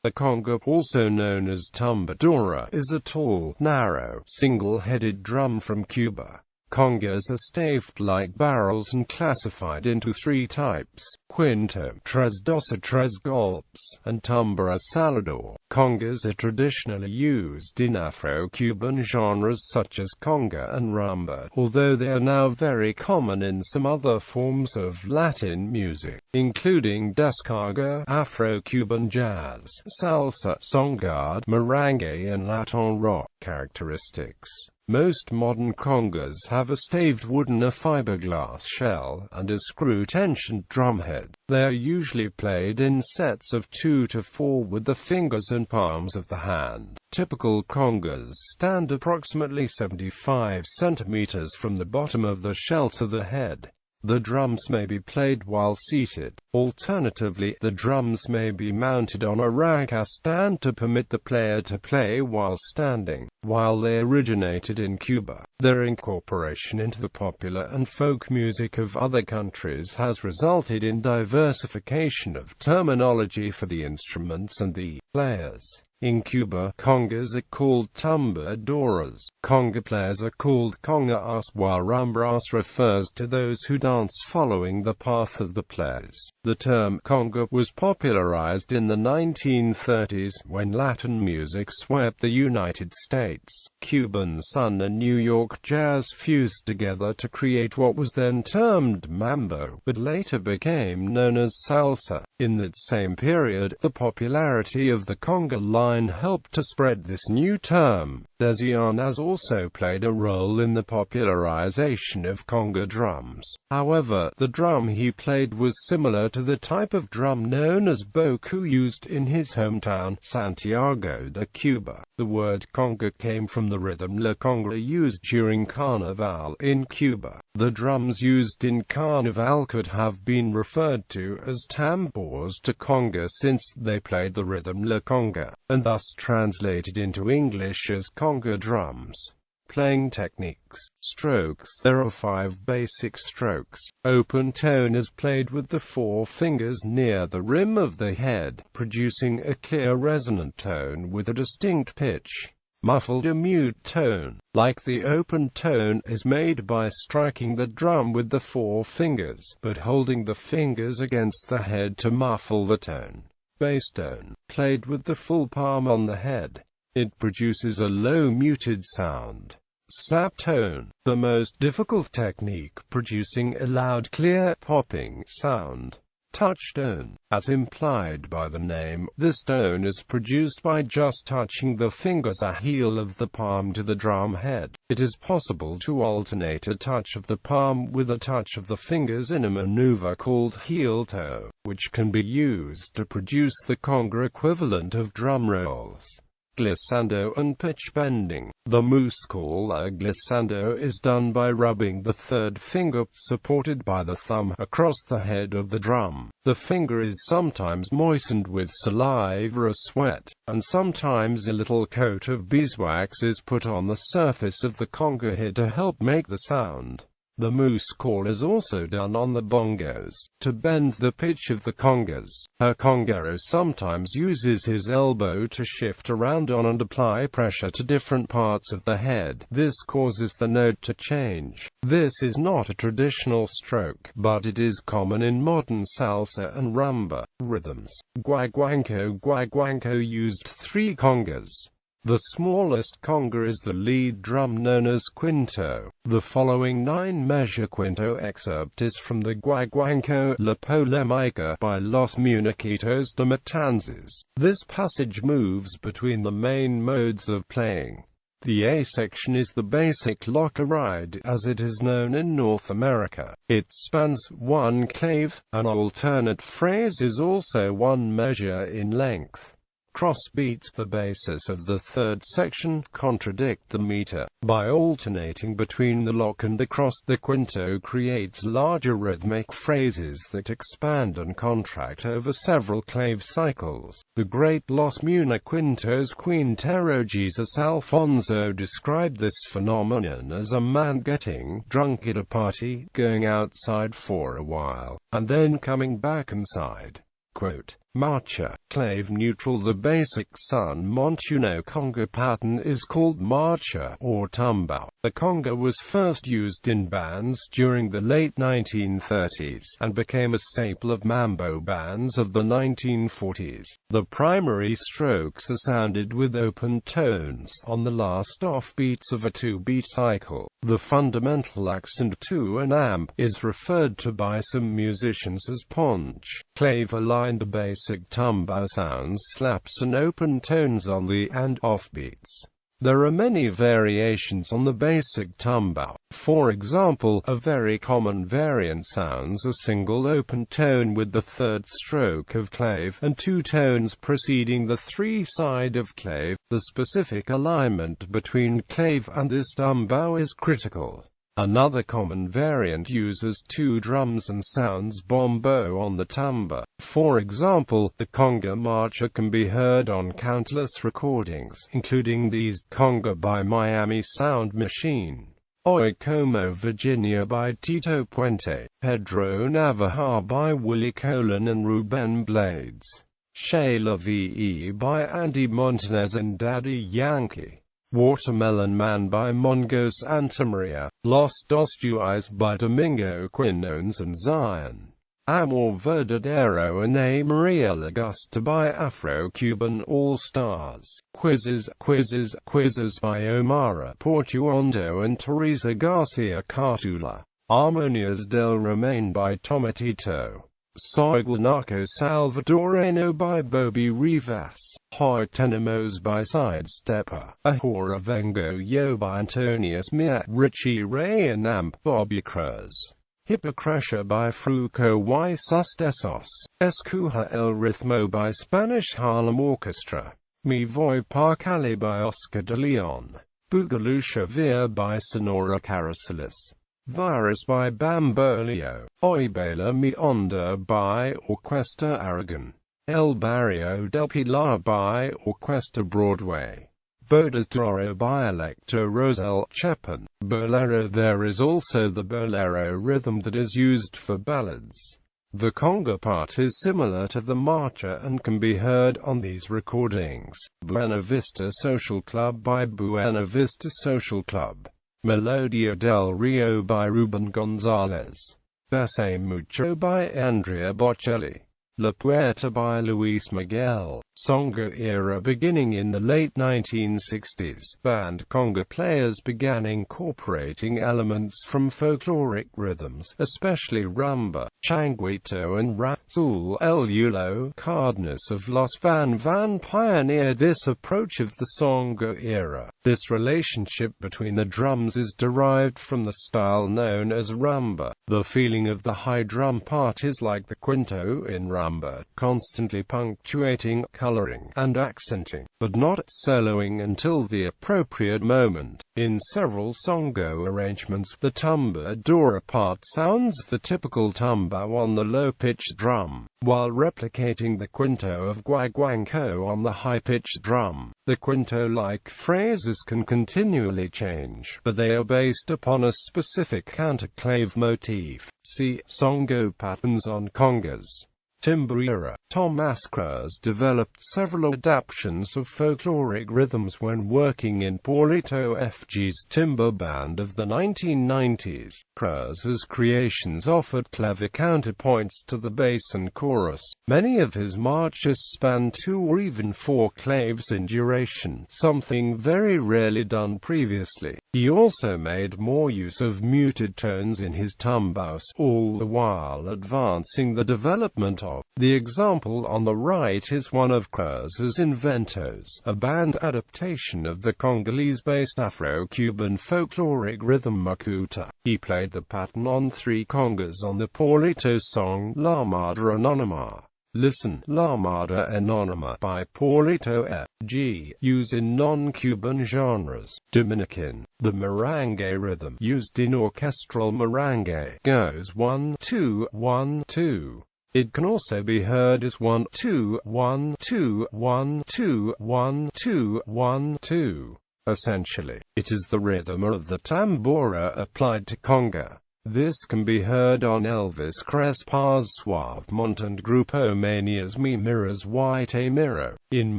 The conga, also known as tumbadora, is a tall, narrow, single-headed drum from Cuba. Congas are staved-like barrels and classified into three types: quinto, tres dos or tres golpes, and tumba or salidor. Congas are traditionally used in Afro-Cuban genres such as conga and rumba, although they are now very common in some other forms of Latin music, including descarga, Afro-Cuban jazz, salsa, songo, merengue, and Latin rock. Characteristics: most modern congas have a staved wooden or fiberglass shell, and a screw-tensioned drumhead. They are usually played in sets of 2 to 4 with the fingers and palms of the hand. Typical congas stand approximately 75 centimeters from the bottom of the shell to the head. The drums may be played while seated. Alternatively, the drums may be mounted on a rack or stand to permit the player to play while standing. While they originated in Cuba, their incorporation into the popular and folk music of other countries has resulted in diversification of terminology for the instruments and the players. In Cuba, congas are called tumbadoras. Conga players are called congas, while rumba refers to those who dance following the path of the players. The term conga was popularized in the 1930s, when Latin music swept the United States. Cuban son and New York jazz fused together to create what was then termed mambo, but later became known as salsa. In that same period, the popularity of the conga line helped to spread this new term. Añoranza also played a role in the popularization of conga drums. However, the drum he played was similar to the type of drum known as bocu used in his hometown, Santiago de Cuba. The word conga came from the rhythm la conga used during Carnival in Cuba. The drums used in Carnival could have been referred to as tambors to conga since they played the rhythm la conga, and thus translated into English as conga drums. Playing techniques. Strokes. There are 5 basic strokes. Open tone is played with the 4 fingers near the rim of the head, producing a clear resonant tone with a distinct pitch. Muffled or mute tone, like the open tone, is made by striking the drum with the 4 fingers, but holding the fingers against the head to muffle the tone. Bass tone, played with the full palm on the head. It produces a low muted sound. Slap tone, the most difficult technique, producing a loud clear popping sound. Touch tone, as implied by the name, this tone is produced by just touching the fingers or heel of the palm to the drum head. It is possible to alternate a touch of the palm with a touch of the fingers in a maneuver called heel toe, which can be used to produce the conga equivalent of drum rolls. Glissando and pitch bending. The musical glissando is done by rubbing the 3rd finger, supported by the thumb, across the head of the drum. The finger is sometimes moistened with saliva or sweat, and sometimes a little coat of beeswax is put on the surface of the conga head to help make the sound. The moose call is also done on the bongos, to bend the pitch of the congas. A congero sometimes uses his elbow to shift around on and apply pressure to different parts of the head. This causes the note to change. This is not a traditional stroke, but it is common in modern salsa and rumba rhythms. Guaguanco used 3 congas. The smallest conga is the lead drum known as quinto. The following 9-measure quinto excerpt is from the Guaguanco La Polémica by Los Muñequitos de Matanzas. This passage moves between the main modes of playing. The A section is the basic locker ride, as it is known in North America. It spans 1 clave. An alternate phrase is also 1 measure in length. Cross beats, the basis of the 3rd section, contradict the meter. By alternating between the lock and the cross, the quinto creates larger rhythmic phrases that expand and contract over several clave cycles. The great Los Muñequitos Quintero Jesus Alfonso described this phenomenon as a man getting drunk at a party, going outside for a while, and then coming back inside. Quote, Marcha, clave neutral. The basic San Montuno conga pattern is called marcha or tumba. The conga was first used in bands during the late 1930s, and became a staple of mambo bands of the 1940s. The primary strokes are sounded with open tones on the last offbeats of a two-beat cycle. The fundamental accent to an amp is referred to by some musicians as ponch. Clave aligned the basic tumba sounds, slaps and open tones on the and offbeats. There are many variations on the basic tumba. For example, a very common variant sounds a single open tone with the third stroke of clave, and two tones preceding the three-side of clave. The specific alignment between clave and this tumba is critical. Another common variant uses two drums and sounds bombo on the tumba. For example, the conga marcha can be heard on countless recordings, including these: Conga by Miami Sound Machine, Oy Como Virginia by Tito Puente, Pedro Navaja by Willie Colon and Ruben Blades, Shayla V.E. by Andy Montanez and Daddy Yankee, Watermelon Man by Mongo Santamaria, Los Dos Juiz by Domingo Quinones and Zion, Amor Verdadero and A. Maria Lagusta by Afro-Cuban All-Stars, Quizzes by Omara Portuondo and Teresa Garcia Cartula, Armonias del Romain by Tomatito, Soy Guanaco Salvadoreno by Bobby Rivas, Hoy Tenemos by Sidestepper, Ahora Vengo Yo by Antonius Miat, Richie Ray and Amp Bobby Cruz, Hippocratia by Fruco y Sustesos, Escuja el Ritmo by Spanish Harlem Orchestra, Mi Voy Pa Cali by Oscar de Leon, Boogaloo Vir by Sonora Caracelis, Virus by Bamboleo, Hoy Baila Mi Onda by Orquesta Aragon, El Barrio del Pilar by Orquesta Broadway, Bodas de Oro by Electo Rosel Chapin, Bolero. There is also the bolero rhythm that is used for ballads. The conga part is similar to the marcha and can be heard on these recordings: Buena Vista Social Club by Buena Vista Social Club, Melodia del Rio by Ruben Gonzalez, Bese Mucho by Andrea Bocelli, La Puerta by Luis Miguel. Songo era. Beginning in the late 1960s, band conga players began incorporating elements from folkloric rhythms, especially rumba, changuito and rap. Saul El Yulo Cardenas of Los Van pioneered this approach of the songo era. This relationship between the drums is derived from the style known as rumba. The feeling of the high drum part is like the quinto in rumba, constantly punctuating, coloring, and accenting, but not soloing until the appropriate moment. In several songo arrangements, the tumbadora part sounds the typical tumba on the low-pitched drum, while replicating the quinto of guaguancó on the high-pitched drum. The quinto-like phrases can continually change, but they are based upon a specific counterclave motif. See songo patterns on congas. Timbre era. Tomás Cruz developed several adaptations of folkloric rhythms when working in Paulito FG's timba band of the 1990s. Cruz's creations offered clever counterpoints to the bass and chorus. Many of his marches span 2 or even 4 claves in duration, something very rarely done previously. He also made more use of muted tones in his tumbas, all the while advancing the development of. The example on the right is one of Cruz's Inventos, a band adaptation of the Congolese-based Afro-Cuban folkloric rhythm makuta. He played the pattern on 3 congas on the Paulito song La Madre Anónima. Listen, La Madre Anónima by Paulito F.G. used in non-Cuban genres. Dominican. The merengue rhythm used in orchestral merengue goes 1-2-1-2. It can also be heard as 1-2-1-2-1-2-1-2-1-2. Essentially, it is the rhythm of the tambora applied to conga. This can be heard on Elvis Crespo's Suave Mont and Grupo Mania's Mi Miras Y Te Miro. In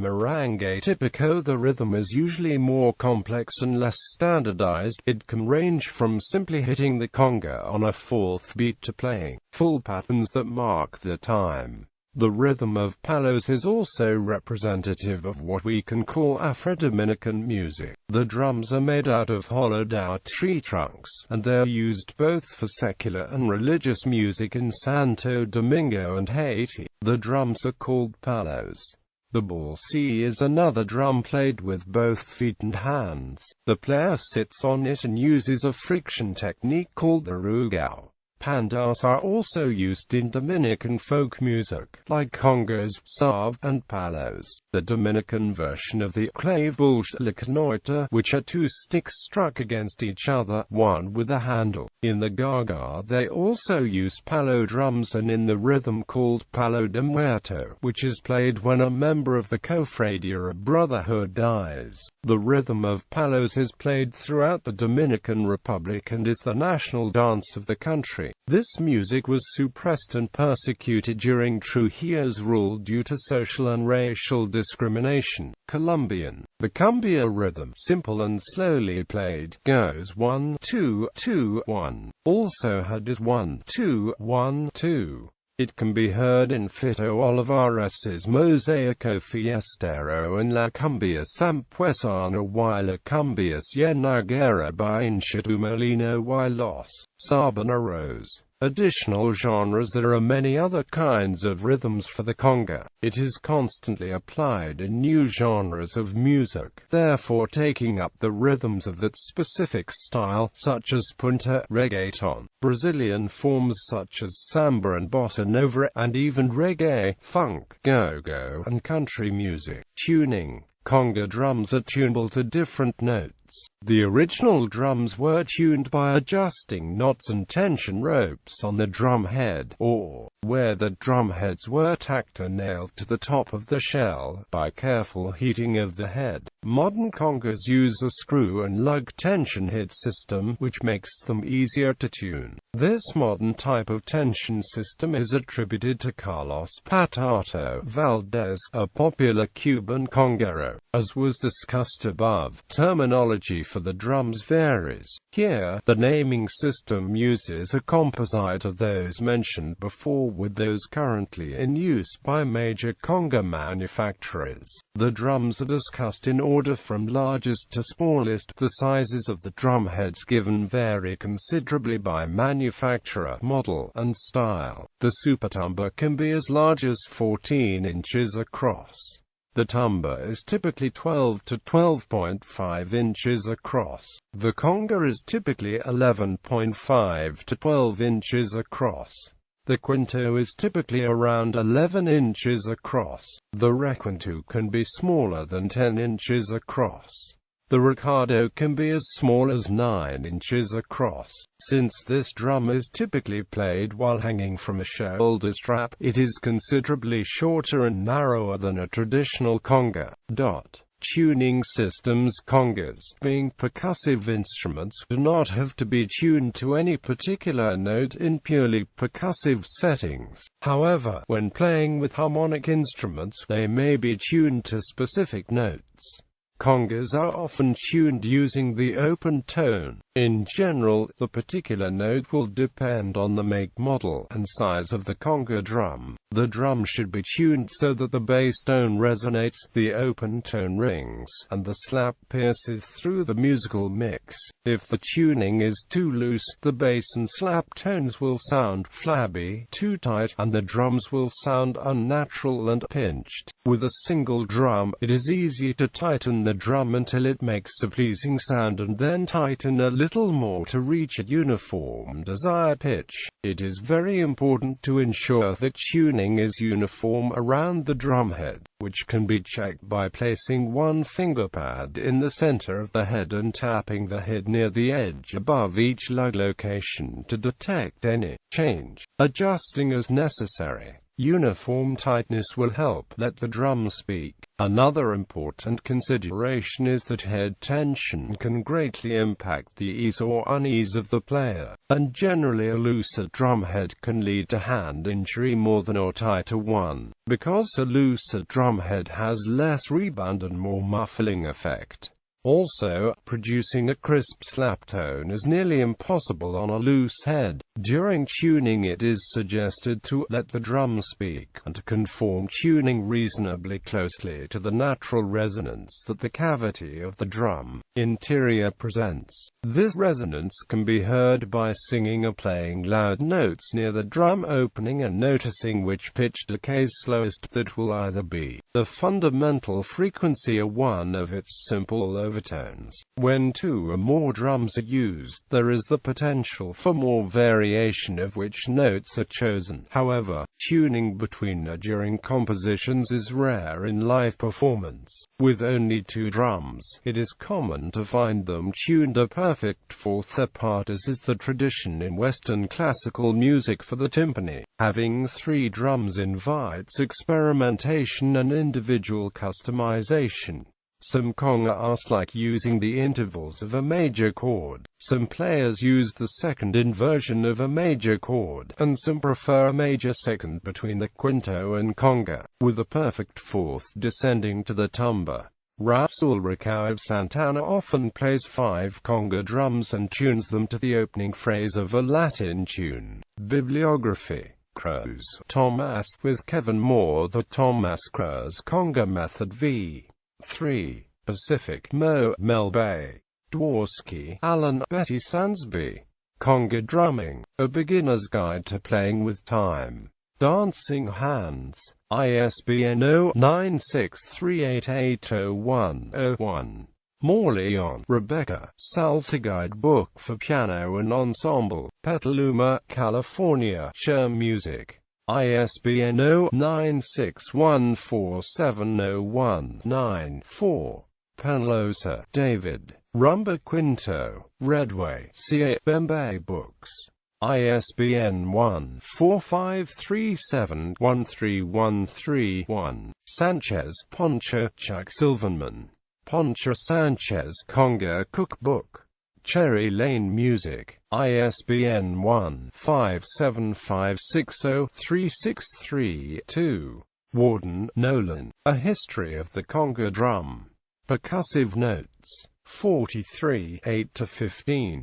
merengue típico, the rhythm is usually more complex and less standardized. It can range from simply hitting the conga on a fourth beat to playing full patterns that mark the time. The rhythm of palos is also representative of what we can call Afro-Dominican music. The drums are made out of hollowed-out tree trunks, and they're used both for secular and religious music in Santo Domingo and Haiti. The drums are called palos. The balsi is another drum played with both feet and hands. The player sits on it and uses a friction technique called the rugao. Pandas are also used in Dominican folk music, like congas, salsa, and palos. The Dominican version of the clave bulls, la canoita, which are two sticks struck against each other, one with a handle. In the gaga they also use palo drums and in the rhythm called palo de muerto, which is played when a member of the cofradia or brotherhood dies. The rhythm of palos is played throughout the Dominican Republic and is the national dance of the country. This music was suppressed and persecuted during Trujillo's rule due to social and racial discrimination. Colombian. The cumbia rhythm, simple and slowly played, goes 1 2 2 1. Also heard as 1 2 1 2. It can be heard in Fito Olivares's Mosaico Fiestero and La Cumbia Sampuesana y La Cumbia Cienagera by Inchatu Molino y Los Sabaneros. Additional genres. There are many other kinds of rhythms for the conga. It is constantly applied in new genres of music, therefore taking up the rhythms of that specific style, such as punta, reggaeton, Brazilian forms such as samba and bossa nova, and even reggae, funk, go-go, and country music. Tuning. Conga drums are tunable to different notes. The original drums were tuned by adjusting knots and tension ropes on the drum head, or, where the drum heads were tacked or nailed to the top of the shell, by careful heating of the head. Modern congas use a screw and lug tension head system, which makes them easier to tune. This modern type of tension system is attributed to Carlos Patato Valdez, a popular Cuban congero. As was discussed above, terminology for the drums varies. Here, the naming system used is a composite of those mentioned before with those currently in use by major conga manufacturers. The drums are discussed in order from largest to smallest. The sizes of the drum heads given vary considerably by manufacturer, model, and style. The super tumba can be as large as 14 inches across. The tumba is typically 12 to 12.5 inches across. The conga is typically 11.5 to 12 inches across. The quinto is typically around 11 inches across. The requinto can be smaller than 10 inches across. The recado can be as small as 9 inches across. Since this drum is typically played while hanging from a shoulder strap, it is considerably shorter and narrower than a traditional conga. Tuning systems. Congas, being percussive instruments, do not have to be tuned to any particular note in purely percussive settings. However, when playing with harmonic instruments, they may be tuned to specific notes. Congas are often tuned using the open tone. In general, the particular note will depend on the make, model, and size of the conga drum. The drum should be tuned so that the bass tone resonates, the open tone rings, and the slap pierces through the musical mix. If the tuning is too loose, the bass and slap tones will sound flabby, too tight, and the drums will sound unnatural and pinched. With a single drum, it is easy to tighten the drum until it makes a pleasing sound and then tighten a little more to reach a uniform desired pitch. It is very important to ensure that tuning is uniform around the drum head, which can be checked by placing one finger pad in the center of the head and tapping the head near the edge above each lug location to detect any change, adjusting as necessary. Uniform tightness will help let the drum speak. Another important consideration is that head tension can greatly impact the ease or unease of the player, and generally a looser drum head can lead to hand injury more than a tighter one, because a looser drum head has less rebound and more muffling effect. Also, producing a crisp slap tone is nearly impossible on a loose head. During tuning it is suggested to let the drum speak, and to conform tuning reasonably closely to the natural resonance that the cavity of the drum interior presents. This resonance can be heard by singing or playing loud notes near the drum opening and noticing which pitch decays slowest. That will either be the fundamental frequency or one of its simple overtones. When two or more drums are used, there is the potential for more variation of which notes are chosen. However, tuning between during compositions is rare in live performance. With only two drums, it is common to find them tuned a perfect fourth apart, as is the tradition in Western classical music for the timpani. Having three drums invites experimentation and individual customization. Some congas like using the intervals of a major chord. Some players use the second inversion of a major chord, and some prefer a major second between the quinto and conga, with a perfect fourth descending to the tumba. Raul Ricao of Santana often plays 5 conga drums and tunes them to the opening phrase of a Latin tune. Bibliography. Cruz, Thomas. With Kevin Moore, The Thomas Cruz Conga Method v. 3. Pacific, Mo, Mel Bay. Dworsky, Alan, Betty Sansby. Conga Drumming, A Beginner's Guide to Playing with Time. Dancing Hands. ISBN 0-9638801-01. Morleon, Rebecca. Salsa Guidebook for Piano and Ensemble. Petaluma, California. Share Music. ISBN 0-9614701-94. Penlosa, David. Rumba Quinto. Redway, C.A. Bembe Books. ISBN 1-4537-13131. Sanchez, Poncha, Chuck Silverman. Poncha Sanchez, Conga Cookbook. Cherry Lane Music. ISBN 1-575603632. Warden, Nolan. A History of the Conga Drum. Percussive Notes. 43, 8-15.